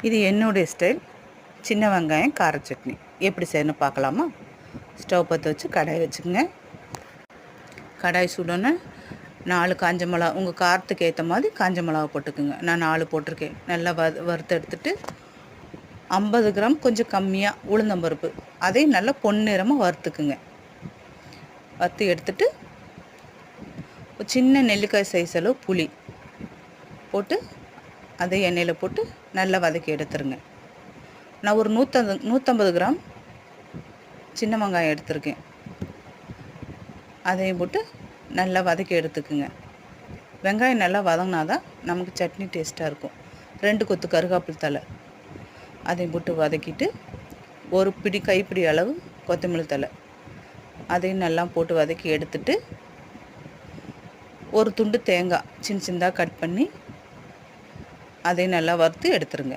இது என்னுடைய ஸ்டைல் சின்ன வெங்காயம் கார சட்னி. எப்படி செய்யணும் பார்க்கலாமா? ஸ்டவ் பற்ற வச்சு கடாய் வச்சுக்கோங்க. கடாய் சுடோன்னே 4 காஞ்ச மிளகா, உங்கள் காரத்துக்கு ஏற்ற மாதிரி காஞ்ச மிளகா போட்டுக்குங்க. நான் 4 போட்டிருக்கேன். நல்லா வறுத்து எடுத்துட்டு 50 கிராம் கொஞ்சம் கம்மியாக உளுந்தம்பருப்பு, அதையும் நல்லா பொன்னிறமாக வறுத்துக்குங்க. வறுத்து எடுத்துட்டு ஒரு சின்ன நெல்லிக்காய் சைஸ் அளவு புளி போட்டு அதை எண்ணெயில் போட்டு நல்லா வதக்கி எடுத்துருங்க. நான் ஒரு 150 கிராம் சின்ன வெங்காயம் எடுத்திருக்கேன். அதையும் போட்டு நல்லா வதக்கி எடுத்துக்குங்க. வெங்காயம் நல்லா வதங்கினா தான் நமக்கு சட்னி டேஸ்ட்டாக இருக்கும். 2 கொத்து கருவேப்பிலை தழை அதையும் போட்டு வதக்கிட்டு, ஒரு பிடி கைப்பிடி அளவு கொத்தமல்லி தழை அதையும் நல்லா போட்டு வதக்கி எடுத்துட்டு, ஒரு துண்டு தேங்காய் சின்ன சின்னதாக கட் பண்ணி அதையும் நல்லா வறுத்து எடுத்துருங்க.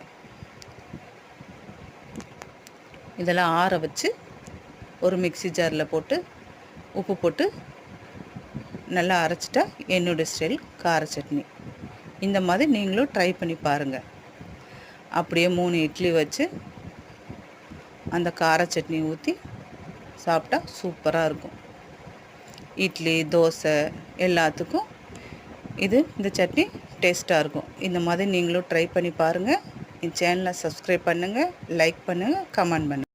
இதெல்லாம் ஆற வச்சு ஒரு மிக்ஸி ஜாரில் போட்டு உப்பு போட்டு நல்லா அரைச்சிட்டா என்னுடைய ஸ்டைல் கார சட்னி. இந்த மாதிரி நீங்களும் ட்ரை பண்ணி பாருங்கள். அப்படியே 3 இட்லி வச்சு அந்த கார சட்னி ஊற்றி சாப்பிட்டா சூப்பராக இருக்கும். இட்லி, தோசை எல்லாத்துக்கும் இந்த சட்னி டேஸ்ட்டாக இருக்கும். இந்த மாதிரி நீங்களும் ட்ரை பண்ணி பாருங்கள். என் சேனலை சப்ஸ்கிரைப் பண்ணுங்கள், லைக் பண்ணுங்கள், கமெண்ட் பண்ணுங்கள்.